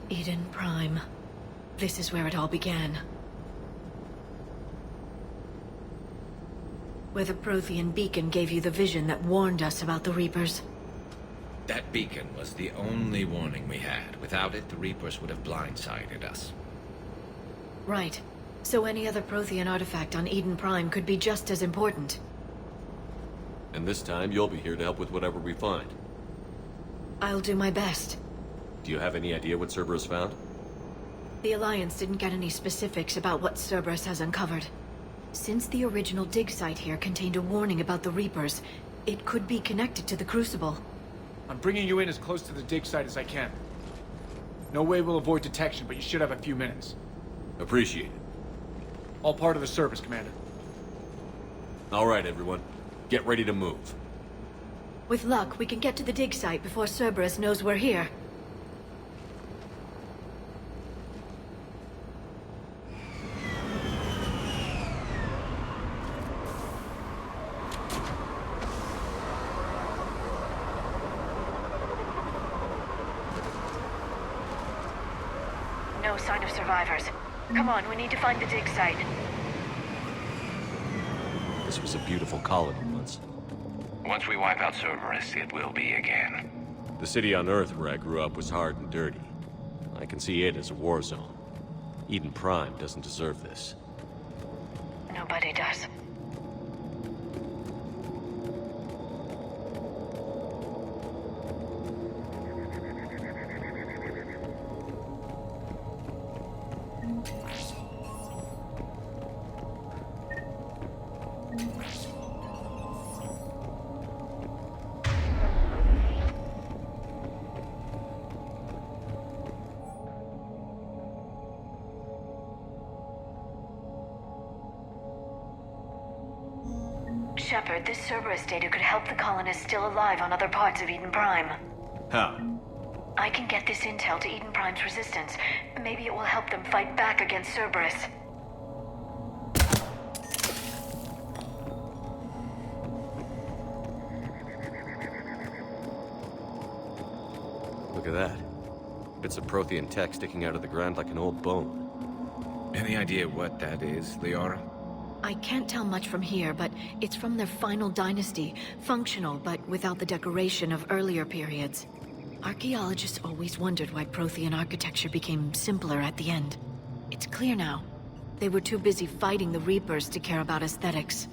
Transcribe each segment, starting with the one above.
Eden Prime. This is where it all began. Where the Prothean beacon gave you the vision that warned us about the Reapers. That beacon was the only warning we had. Without it, the Reapers would have blindsided us. Right. So any other Prothean artifact on Eden Prime could be just as important. And this time, you'll be here to help with whatever we find. I'll do my best. Do you have any idea what Cerberus found? The Alliance didn't get any specifics about what Cerberus has uncovered. Since the original dig site here contained a warning about the Reapers, it could be connected to the Crucible. I'm bringing you in as close to the dig site as I can. No way we'll avoid detection, but you should have a few minutes. Appreciate it. All part of the service, Commander. All right, everyone. Get ready to move. With luck, we can get to the dig site before Cerberus knows we're here. No sign of survivors. Come on, we need to find the dig site. This was a beautiful colony once. Once we wipe out Cerberus, it will be again. The city on Earth where I grew up was hard and dirty. I can see it as a war zone. Eden Prime doesn't deserve this. Nobody does. Shepard, this Cerberus data could help the colonists still alive on other parts of Eden Prime. How? I can get this intel to Eden Prime's resistance. Maybe it will help them fight back against Cerberus. Look at that. Bits of Prothean tech sticking out of the ground like an old bone. Any idea what that is, Liara? I can't tell much from here, but it's from their final dynasty. Functional, but without the decoration of earlier periods. Archaeologists always wondered why Prothean architecture became simpler at the end. It's clear now. They were too busy fighting the Reapers to care about aesthetics.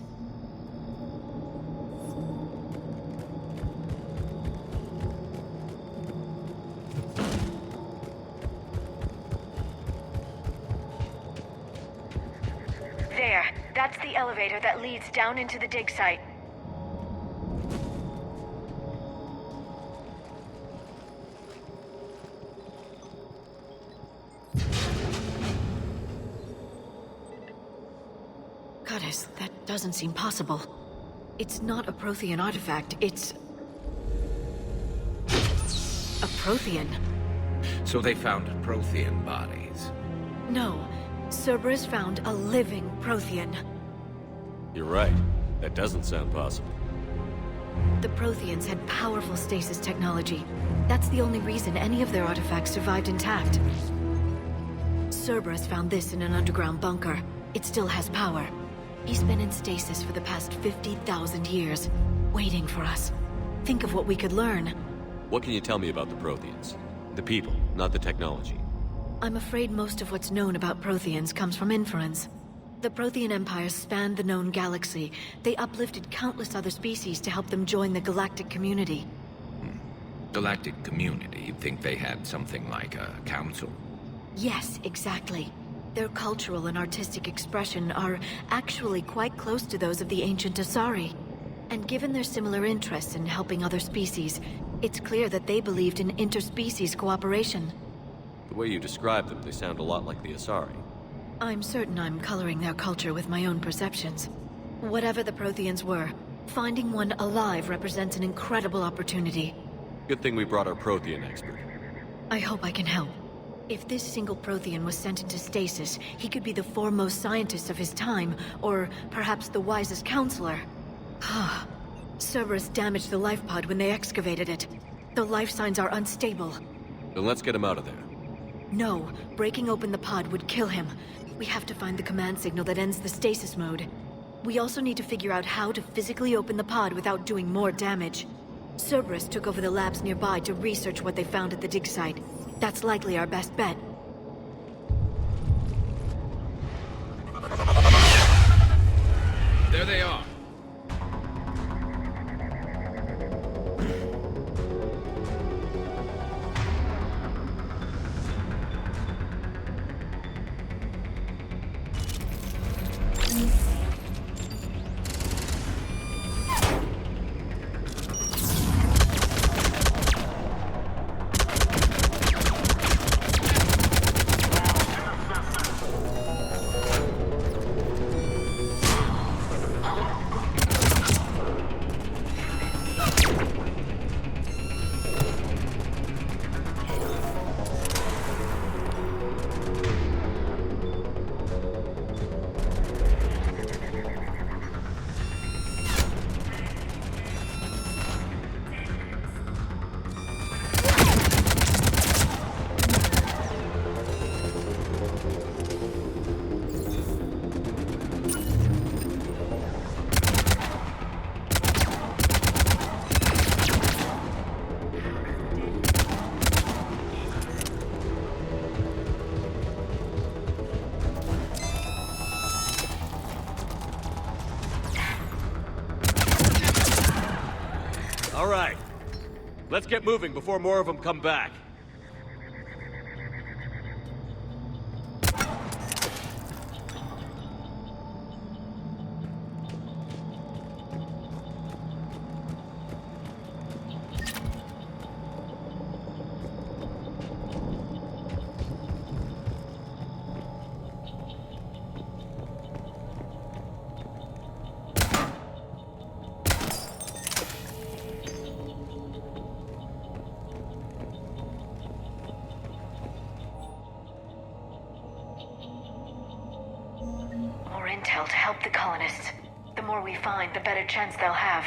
There. That's the elevator that leads down into the dig site. Goddess, that doesn't seem possible. It's not a Prothean artifact, it's... a Prothean. So they found Prothean bodies. No. Cerberus found a living Prothean. You're right. That doesn't sound possible. The Protheans had powerful stasis technology. That's the only reason any of their artifacts survived intact. Cerberus found this in an underground bunker. It still has power. He's been in stasis for the past 50,000 years, waiting for us. Think of what we could learn. What can you tell me about the Protheans? The people, not the technology. I'm afraid most of what's known about Protheans comes from inference. The Prothean Empire spanned the known galaxy. They uplifted countless other species to help them join the galactic community. Galactic community? You'd think they had something like a council? Yes, exactly. Their cultural and artistic expression are actually quite close to those of the ancient Asari. And given their similar interests in helping other species, it's clear that they believed in interspecies cooperation. The way you describe them, they sound a lot like the Asari. I'm certain I'm coloring their culture with my own perceptions. Whatever the Protheans were, finding one alive represents an incredible opportunity. Good thing we brought our Prothean expert. I hope I can help. If this single Prothean was sent into stasis, he could be the foremost scientist of his time, or perhaps the wisest counselor. Cerberus damaged the lifepod when they excavated it. The life signs are unstable. Then let's get him out of there. No, breaking open the pod would kill him. We have to find the command signal that ends the stasis mode. We also need to figure out how to physically open the pod without doing more damage. Cerberus took over the labs nearby to research what they found at the dig site. That's likely our best bet. There they are. All right. Let's get moving before more of them come back. More intel to help the colonists. The more we find, the better chance they'll have.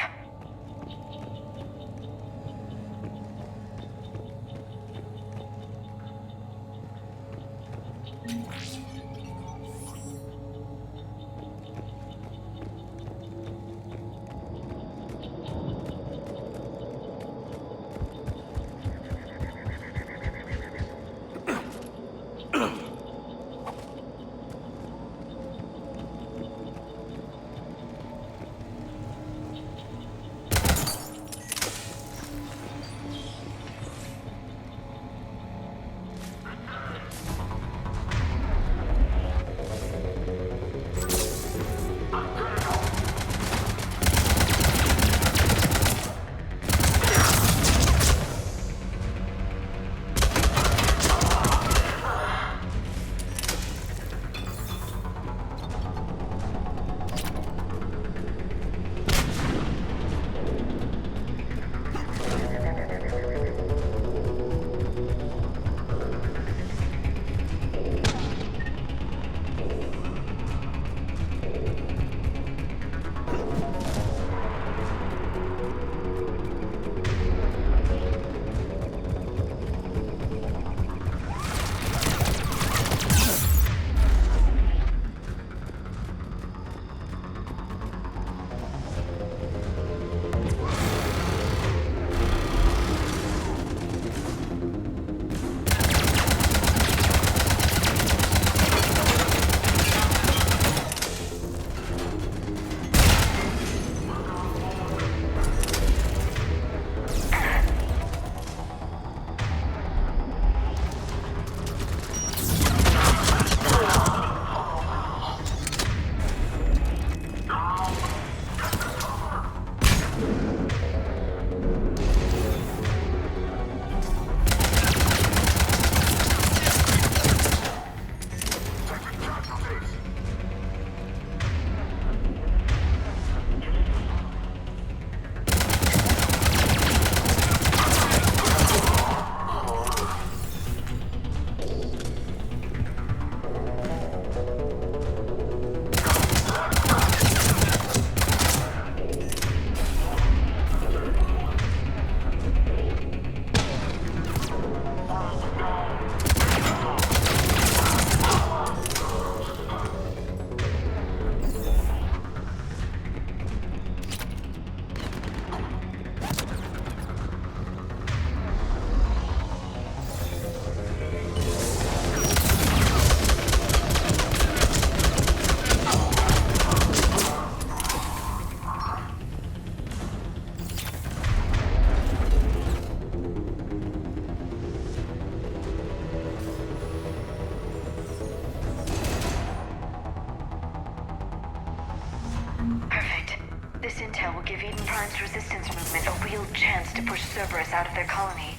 Prime's resistance movement a real chance to push Cerberus out of their colony.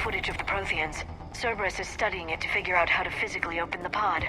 Footage of the Protheans. Cerberus is studying it to figure out how to physically open the pod.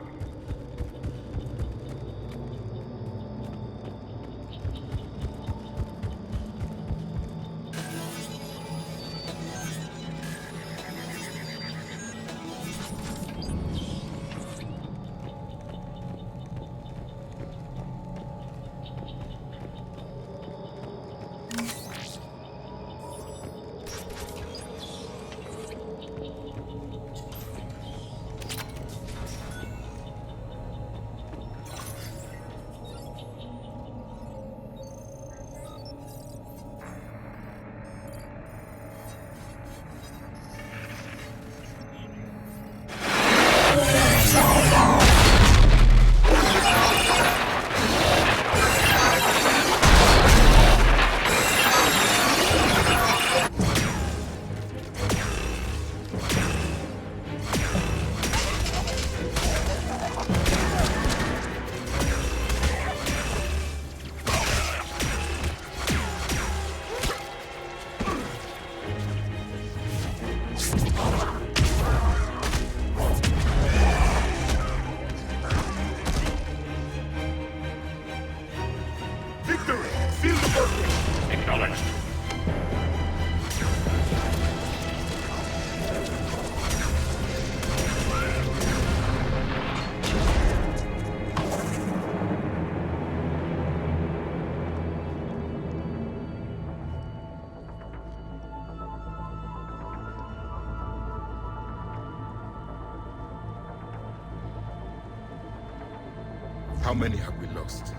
How many have we lost?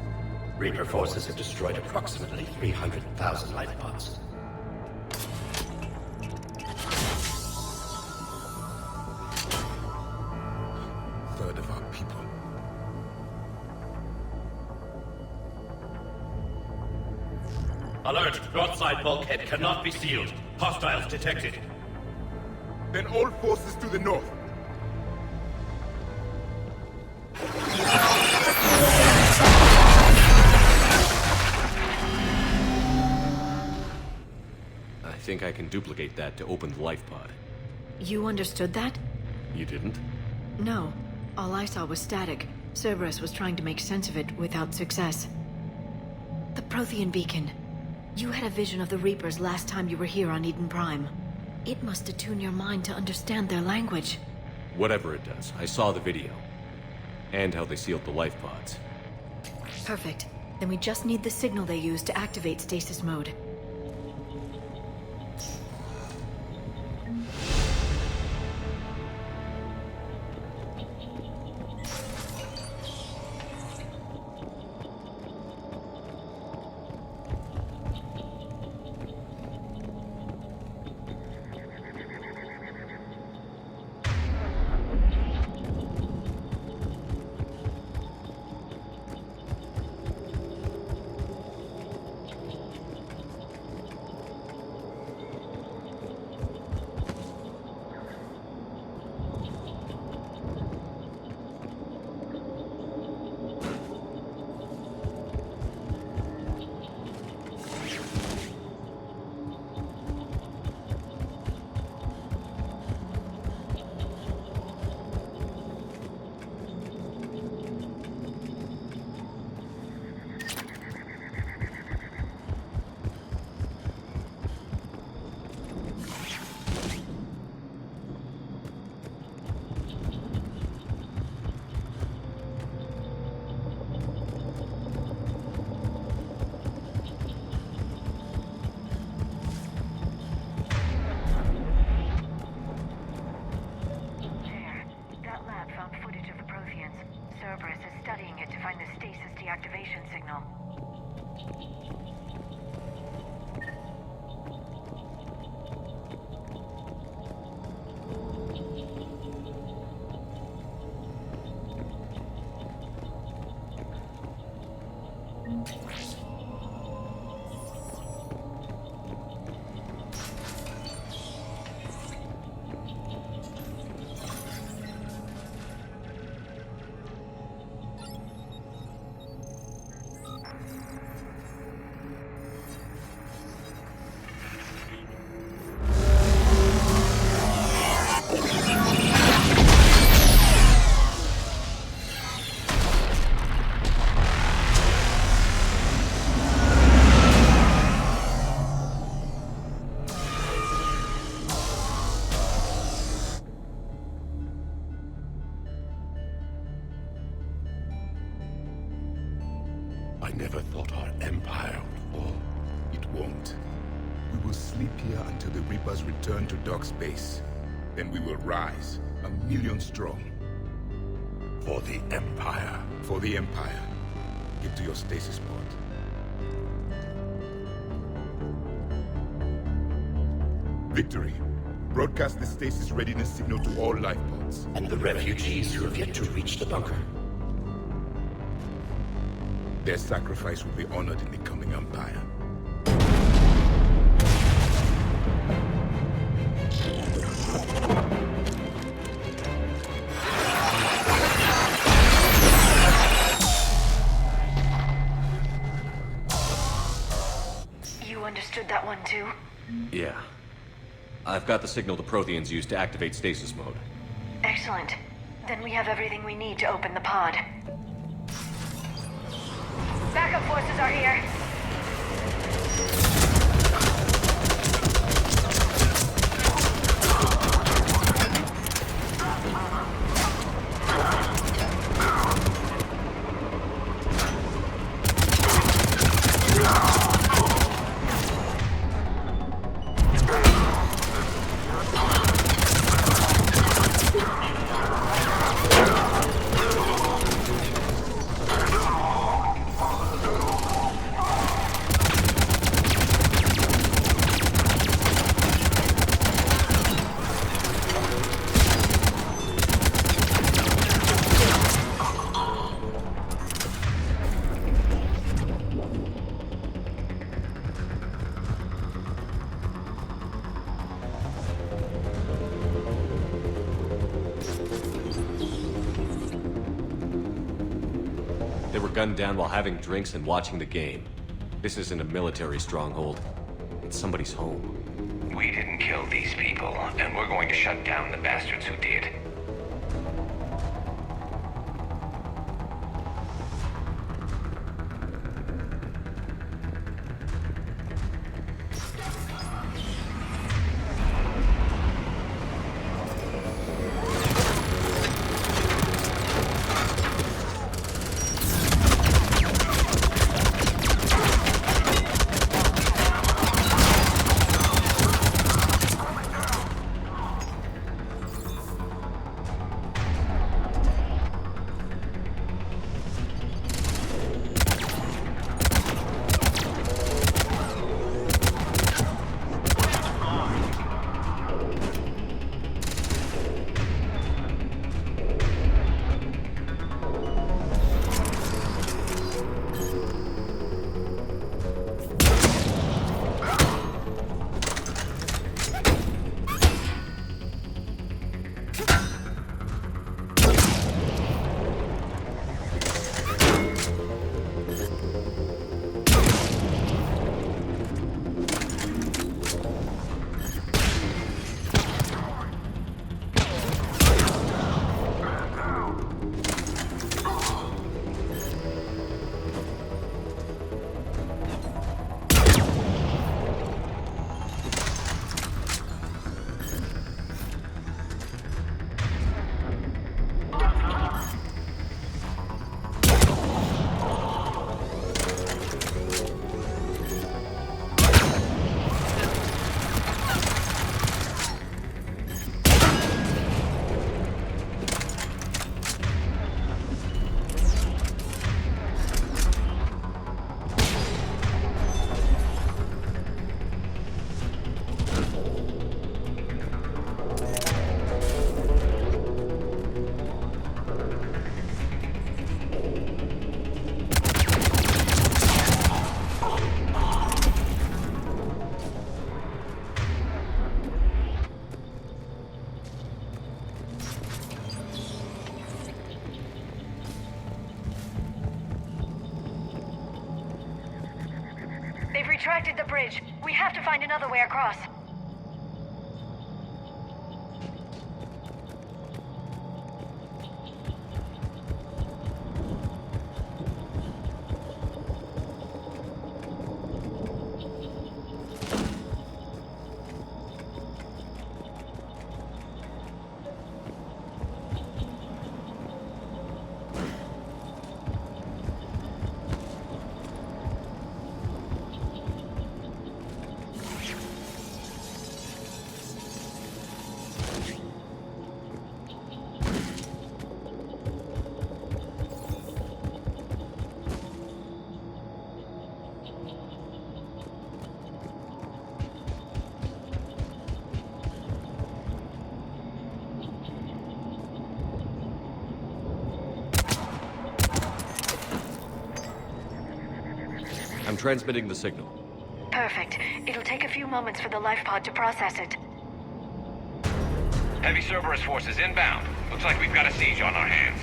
Reaper forces have destroyed approximately 300,000 lifepods. Third of our people. Alert! Broadside bulkhead cannot be sealed. Hostiles detected. Then all forces to the north. I think I can duplicate that to open the lifepod. You understood that? You didn't? No. All I saw was static. Cerberus was trying to make sense of it without success. The Prothean beacon. You had a vision of the Reapers last time you were here on Eden Prime. It must attune your mind to understand their language. Whatever it does, I saw the video. And how they sealed the lifepods. Perfect. Then we just need the signal they used to activate stasis mode. activation signal. I never thought our empire would fall. It won't. We will sleep here until the Reapers return to dark space. Then we will rise, 1,000,000 strong. For the Empire. For the Empire. Get to your Stasis Pod. Victory. Broadcast the Stasis readiness signal to all life pods. And the refugees who have yet to reach the bunker. Their sacrifice will be honored in the coming Empire. You understood that one too? Yeah. I've got the signal the Protheans use to activate stasis mode. Excellent. Then we have everything we need to open the pod. Backup forces are here. They were gunned down while having drinks and watching the game. This isn't a military stronghold. It's somebody's home. We didn't kill these people, and we're going to shut down the bastards who did. retracted the bridge. We have to find another way across. I'm transmitting the signal. Perfect. It'll take a few moments for the lifepod to process it. Heavy Cerberus forces inbound. Looks like we've got a siege on our hands.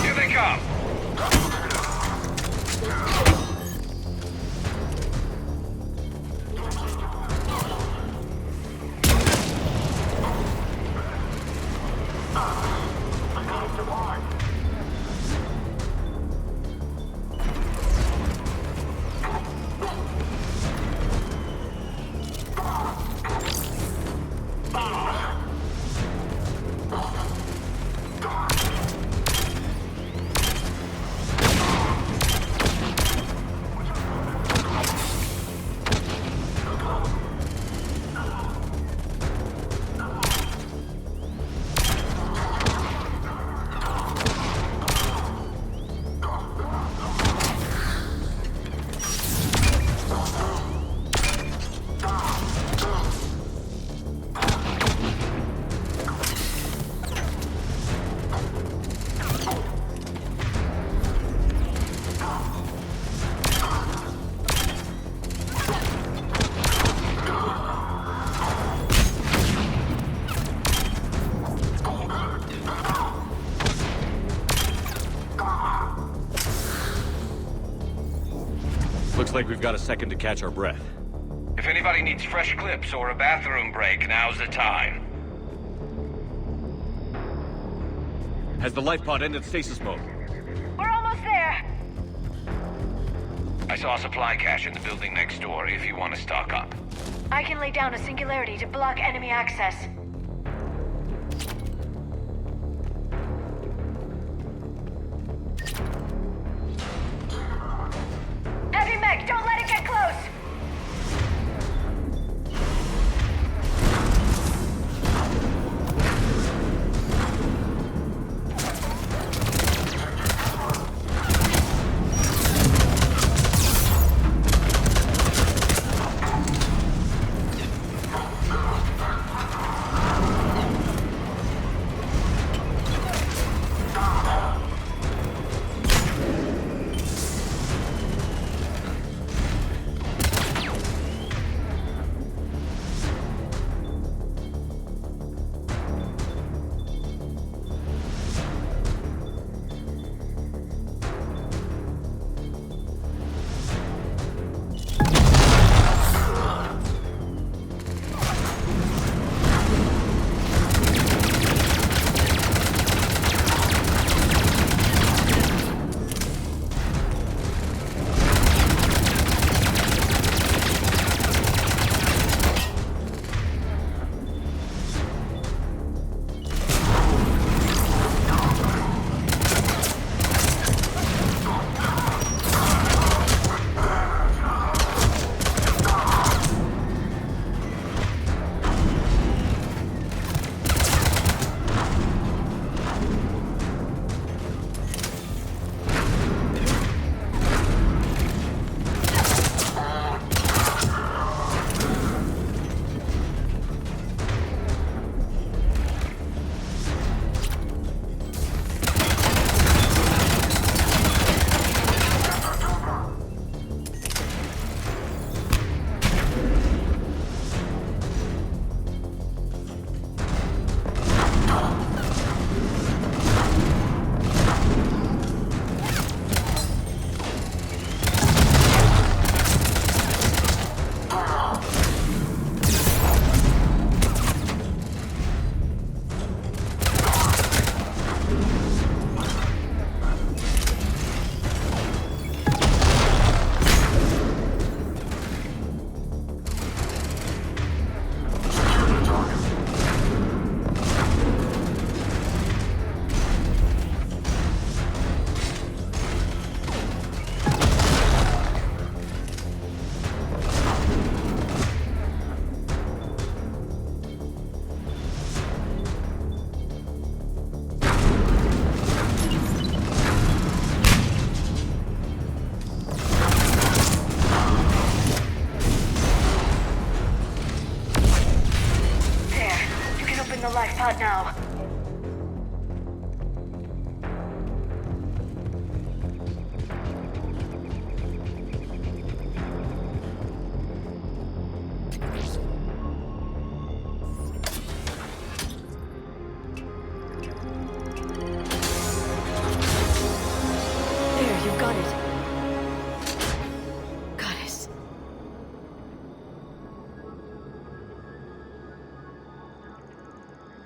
Here they come! Looks like we've got a second to catch our breath. If anybody needs fresh clips or a bathroom break, now's the time. Has the lifepod ended stasis mode? We're almost there! I saw a supply cache in the building next door if you want to stock up. I can lay down a singularity to block enemy access. Heavy mech, don't let it get close!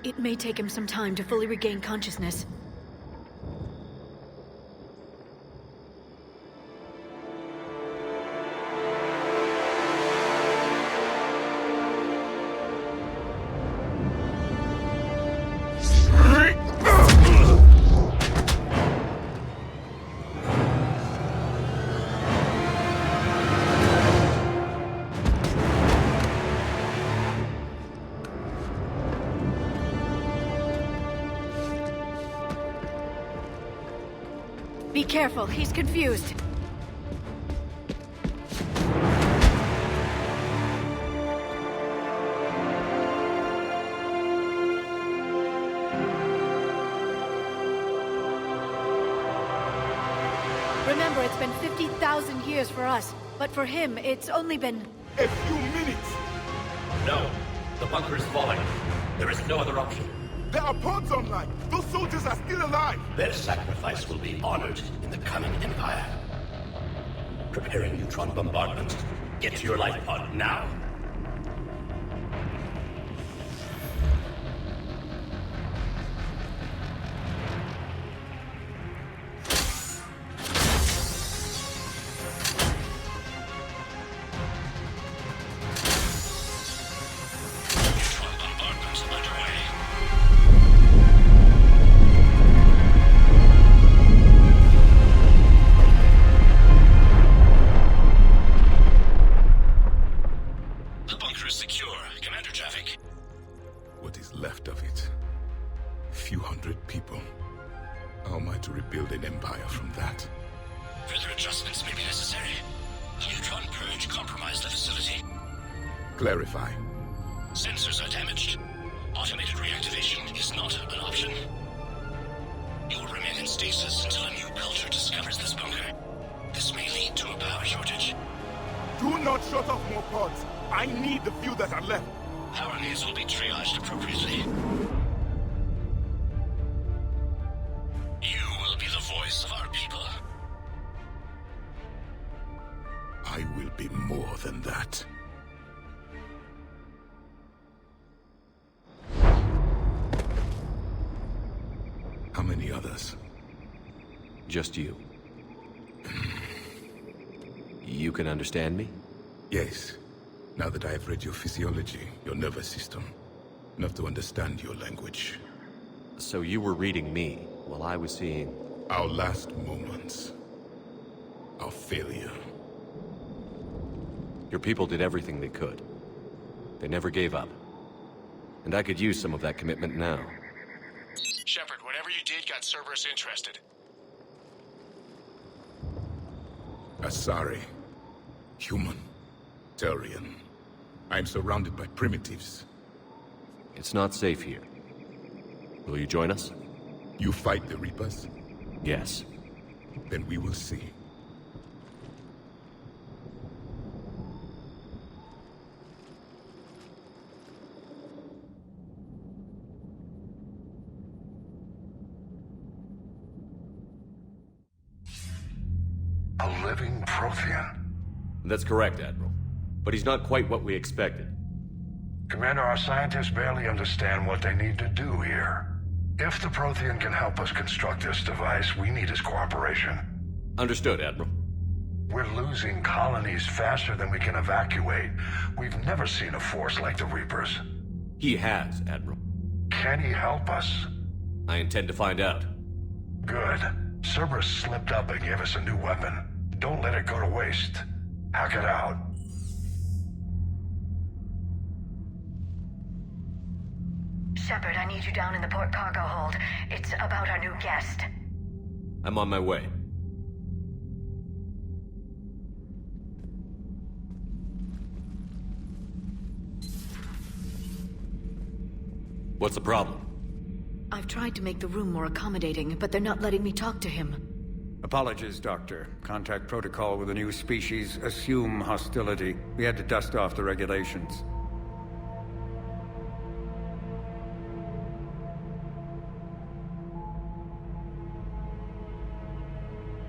It may take him some time to fully regain consciousness. Be careful, he's confused. Remember, it's been 50,000 years for us, but for him, it's only been... A few minutes! No. The bunker is falling. There is no other option. There are pods online! Those soldiers are still alive! Their sacrifice will be honored in the coming Empire. Preparing neutron bombardment. Get to your life pod now. Clarify. Sensors are damaged. Automated reactivation is not an option. You will remain in stasis until a new culture discovers this bunker. This may lead to a power shortage. Do not shut off more pods. I need the few that are left. Power needs will be triaged appropriately. You will be the voice of our people. I will be more than that. How many others? Just you. You can understand me? Yes. Now that I have read your physiology, your nervous system, enough to understand your language. So you were reading me, while I was seeing... Our last moments. Our failure. Your people did everything they could. They never gave up. And I could use some of that commitment now. Shepard, whatever you did got Cerberus interested. Asari. Human. Turian. I am surrounded by primitives. It's not safe here. Will you join us? You fight the Reapers? Yes. Then we will see. A living Prothean. That's correct, Admiral. But he's not quite what we expected. Commander, our scientists barely understand what they need to do here. If the Prothean can help us construct this device, we need his cooperation. Understood, Admiral. We're losing colonies faster than we can evacuate. We've never seen a force like the Reapers. He has, Admiral. Can he help us? I intend to find out. Good. Cerberus slipped up and gave us a new weapon. Don't let it go to waste. Hack it out. Shepard, I need you down in the port cargo hold. It's about our new guest. I'm on my way. What's the problem? I've tried to make the room more accommodating, but they're not letting me talk to him. Apologies, Doctor. Contact protocol with a new species. Assume hostility. We had to dust off the regulations.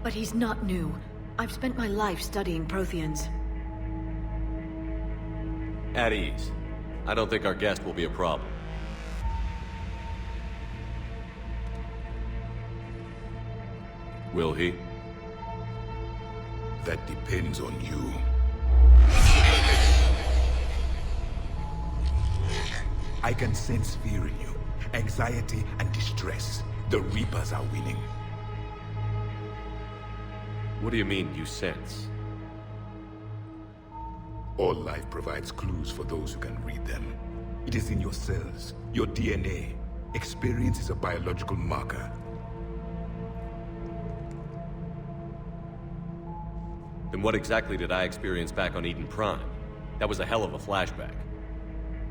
But he's not new. I've spent my life studying Protheans. At ease. I don't think our guest will be a problem. Will he? That depends on you. I can sense fear in you, anxiety and distress. The Reapers are winning. What do you mean, you sense? All life provides clues for those who can read them. It is in your cells, your DNA. Experience is a biological marker. Then what exactly did I experience back on Eden Prime? That was a hell of a flashback.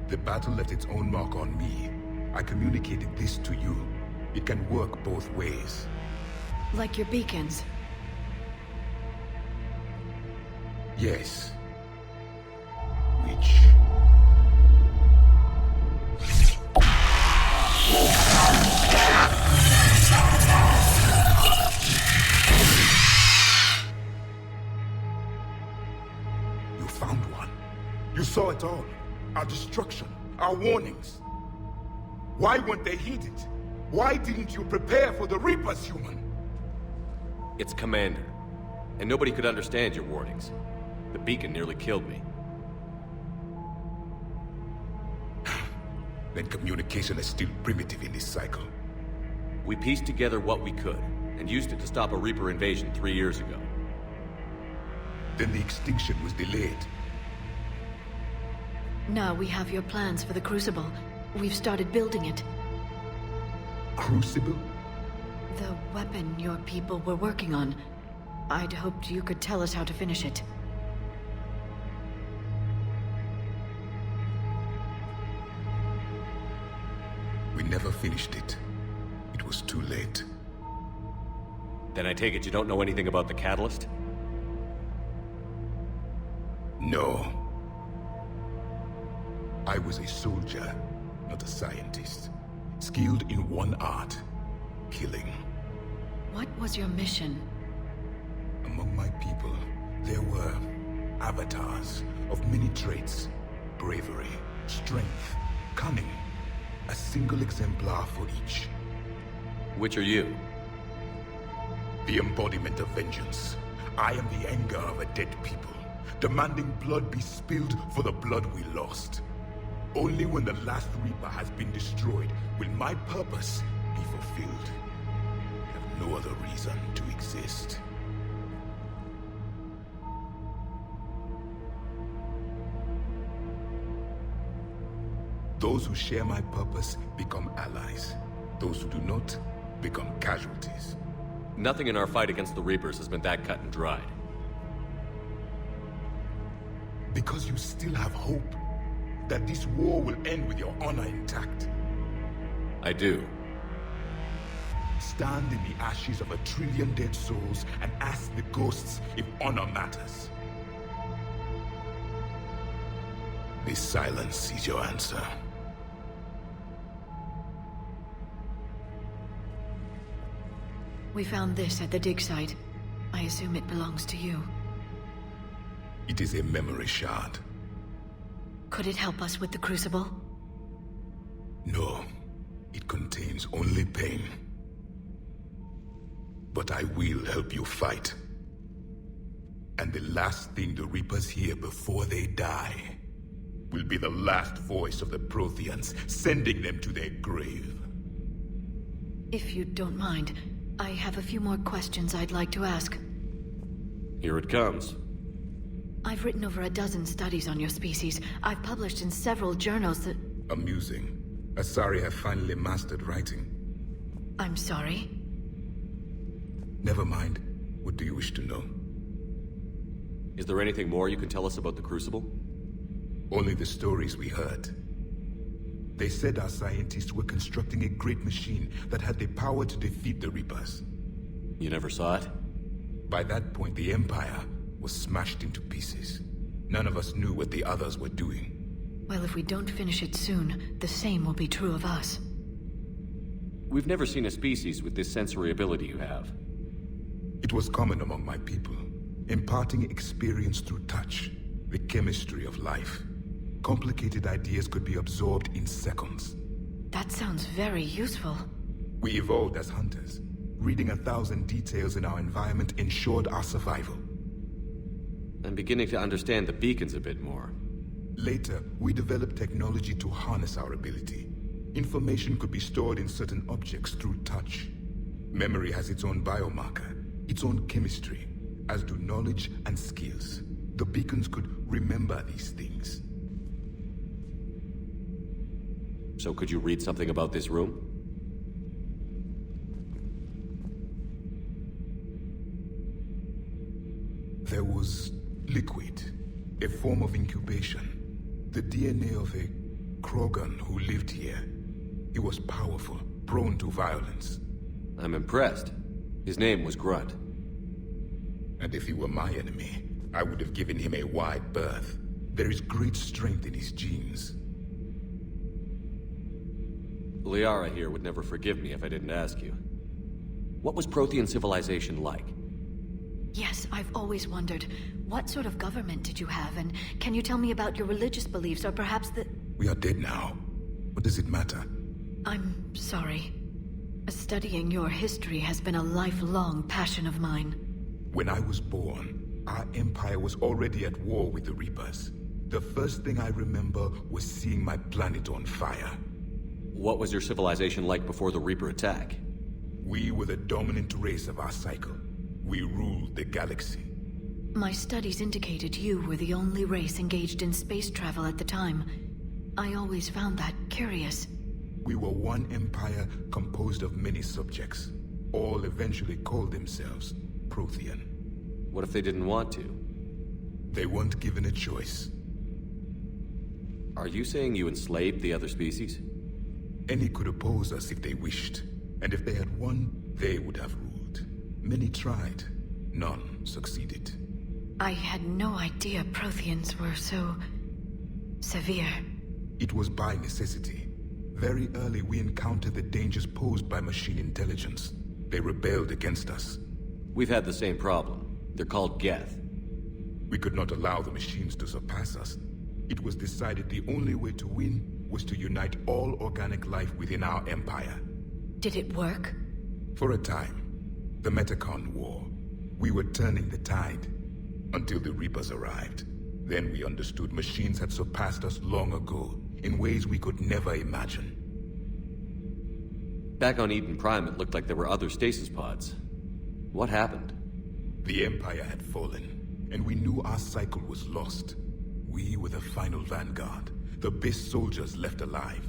The battle left its own mark on me. I communicated this to you. It can work both ways. Like your beacons. Yes. Which... You found one. You saw it all. Our destruction, our warnings. Why weren't they heeded? Why didn't you prepare for the Reapers, human? It's Commander. And nobody could understand your warnings. The beacon nearly killed me. Then communication is still primitive in this cycle. We pieced together what we could, and used it to stop a Reaper invasion 3 years ago. Then the extinction was delayed. Now we have your plans for the Crucible. We've started building it. Crucible? The weapon your people were working on. I'd hoped you could tell us how to finish it. We never finished it. It was too late. Then I take it you don't know anything about the catalyst? No. I was a soldier, not a scientist. Skilled in one art, killing. What was your mission? Among my people, there were avatars of many traits. Bravery, strength, cunning. A single exemplar for each. Which are you? The embodiment of vengeance. I am the anger of a dead people, demanding blood be spilled for the blood we lost. Only when the last Reaper has been destroyed will my purpose be fulfilled. I have no other reason to exist. Those who share my purpose become allies. Those who do not become casualties. Nothing in our fight against the Reapers has been that cut and dried. Because you still have hope that this war will end with your honor intact. I do. Stand in the ashes of 1 trillion dead souls and ask the ghosts if honor matters. This silence is your answer. We found this at the dig site. I assume it belongs to you. It is a memory shard. Could it help us with the Crucible? No. It contains only pain. But I will help you fight. And the last thing the Reapers hear before they die will be the last voice of the Protheans, sending them to their grave. If you don't mind, I have a few more questions I'd like to ask. Here it comes. I've written over a dozen studies on your species. I've published in several journals that... Amusing. Asari have finally mastered writing. I'm sorry? Never mind. What do you wish to know? Is there anything more you can tell us about the Crucible? Only the stories we heard. They said our scientists were constructing a great machine that had the power to defeat the Reapers. You never saw it? By that point, the Empire was smashed into pieces. None of us knew what the others were doing. Well, if we don't finish it soon, the same will be true of us. We've never seen a species with this sensory ability you have. It was common among my people, imparting experience through touch, the chemistry of life. Complicated ideas could be absorbed in seconds. That sounds very useful. We evolved as hunters. Reading 1,000 details in our environment ensured our survival. I'm beginning to understand the beacons a bit more. Later, we developed technology to harness our ability. Information could be stored in certain objects through touch. Memory has its own biomarker, its own chemistry, as do knowledge and skills. The beacons could remember these things. So could you read something about this room? There was liquid, a form of incubation. The DNA of a Krogan who lived here. He was powerful, prone to violence. I'm impressed. His name was Grunt. And if he were my enemy, I would have given him a wide berth. There is great strength in his genes. Liara here would never forgive me if I didn't ask you. What was Prothean civilization like? Yes, I've always wondered, what sort of government did you have, and can you tell me about your religious beliefs, or perhaps the... We are dead now. What does it matter? I'm sorry. Studying your history has been a lifelong passion of mine. When I was born, our empire was already at war with the Reapers. The first thing I remember was seeing my planet on fire. What was your civilization like before the Reaper attack? We were the dominant race of our cycle. We ruled the galaxy. My studies indicated you were the only race engaged in space travel at the time. I always found that curious. We were one empire composed of many subjects. All eventually called themselves Prothean. What if they didn't want to? They weren't given a choice. Are you saying you enslaved the other species? Any could oppose us if they wished. And if they had won, they would have ruled. Many tried. None succeeded. I had no idea Protheans were so... severe. It was by necessity. Very early we encountered the dangers posed by machine intelligence. They rebelled against us. We've had the same problem. They're called Geth. We could not allow the machines to surpass us. It was decided the only way to win was to unite all organic life within our empire. Did it work? For a time. The Metacon War. We were turning the tide. Until the Reapers arrived. Then we understood machines had surpassed us long ago, in ways we could never imagine. Back on Eden Prime, it looked like there were other Stasis Pods. What happened? The Empire had fallen, and we knew our cycle was lost. We were the final vanguard, the best soldiers left alive.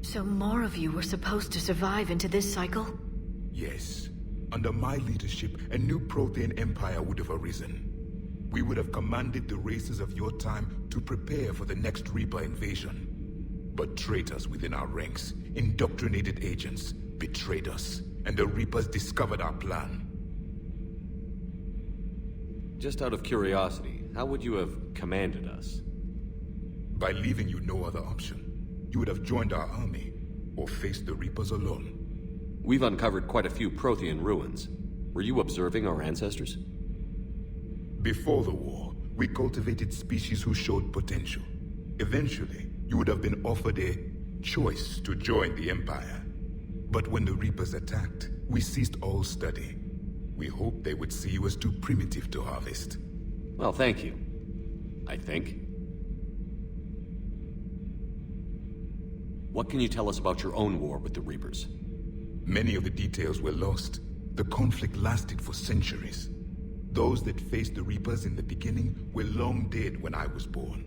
So more of you were supposed to survive into this cycle? Yes. Under my leadership, a new Prothean empire would have arisen. We would have commanded the races of your time to prepare for the next Reaper invasion. But traitors within our ranks, indoctrinated agents, betrayed us, and the Reapers discovered our plan. Just out of curiosity, how would you have commanded us? By leaving you no other option. You would have joined our army, or faced the Reapers alone. We've uncovered quite a few Prothean ruins. Were you observing our ancestors? Before the war, we cultivated species who showed potential. Eventually, you would have been offered a choice to join the Empire. But when the Reapers attacked, we ceased all study. We hoped they would see you as too primitive to harvest. Well, thank you. I think. What can you tell us about your own war with the Reapers? Many of the details were lost. The conflict lasted for centuries. Those that faced the Reapers in the beginning were long dead when I was born.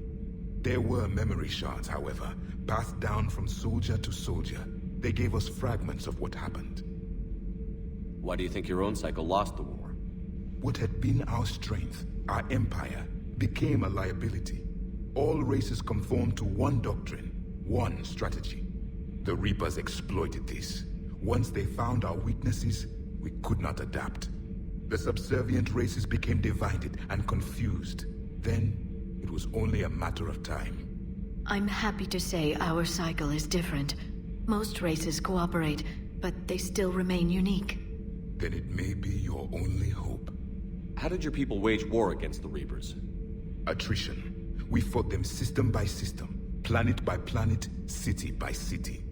There were memory shards, however, passed down from soldier to soldier. They gave us fragments of what happened. Why do you think your own cycle lost the war? What had been our strength, our empire, became a liability. All races conformed to one doctrine, one strategy. The Reapers exploited this. Once they found our weaknesses, we could not adapt. The subservient races became divided and confused. Then, it was only a matter of time. I'm happy to say our cycle is different. Most races cooperate, but they still remain unique. Then it may be your only hope. How did your people wage war against the Reapers? Attrition. We fought them system by system, planet by planet, city by city.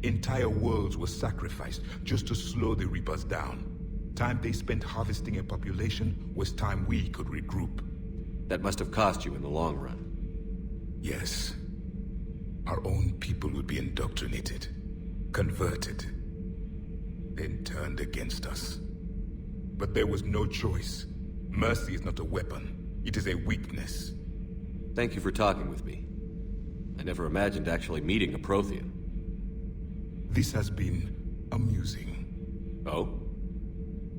Entire worlds were sacrificed just to slow the Reapers down. Time they spent harvesting a population was time we could regroup. That must have cost you in the long run. Yes. Our own people would be indoctrinated, converted, then turned against us. But there was no choice. Mercy is not a weapon. It is a weakness. Thank you for talking with me. I never imagined actually meeting a Prothean. This has been amusing. Oh?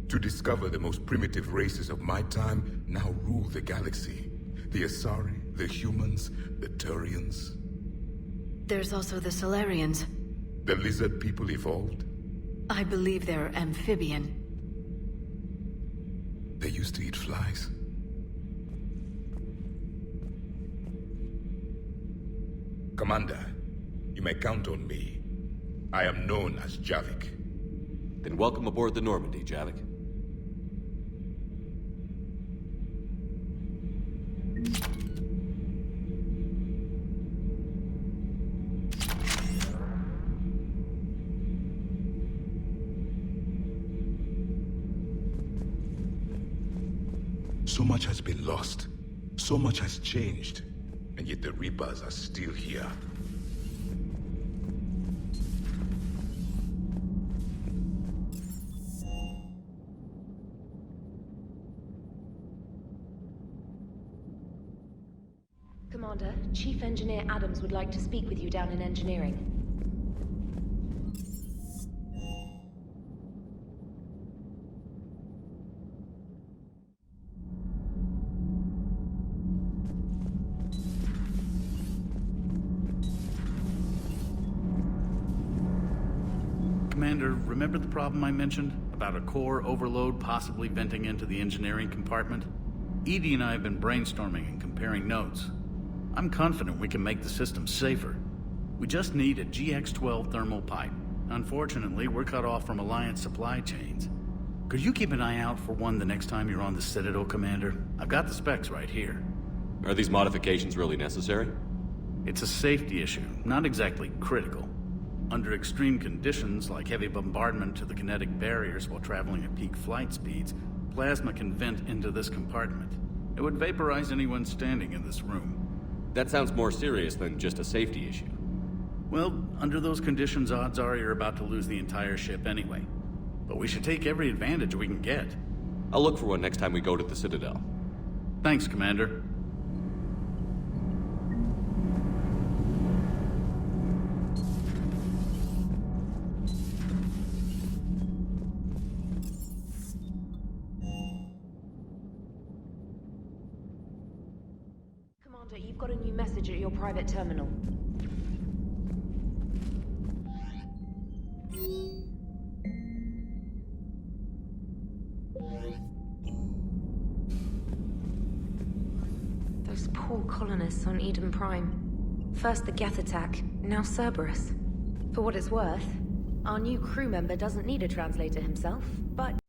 To discover the most primitive races of my time now rule the galaxy. The Asari, the humans, the Turians. There's also the Solarians. The lizard people evolved? I believe they're amphibian. They used to eat flies. Commander, you may count on me. I am known as Javik. Then welcome aboard the Normandy, Javik. So much has been lost. So much has changed. And yet the Reapers are still here. Commander, Chief Engineer Adams would like to speak with you down in engineering. Commander, remember the problem I mentioned? About a core overload possibly venting into the engineering compartment? Edie and I have been brainstorming and comparing notes. I'm confident we can make the system safer. We just need a GX-12 thermal pipe. Unfortunately, we're cut off from Alliance supply chains. Could you keep an eye out for one the next time you're on the Citadel, Commander? I've got the specs right here. Are these modifications really necessary? It's a safety issue, not exactly critical. Under extreme conditions, like heavy bombardment to the kinetic barriers while traveling at peak flight speeds, plasma can vent into this compartment. It would vaporize anyone standing in this room. That sounds more serious than just a safety issue. Well, under those conditions, odds are you're about to lose the entire ship anyway. But we should take every advantage we can get. I'll look for one next time we go to the Citadel. Thanks, Commander. You've got a new message at your private terminal. Those poor colonists on Eden Prime. First the Geth attack, now Cerberus. For what it's worth, our new crew member doesn't need a translator himself, but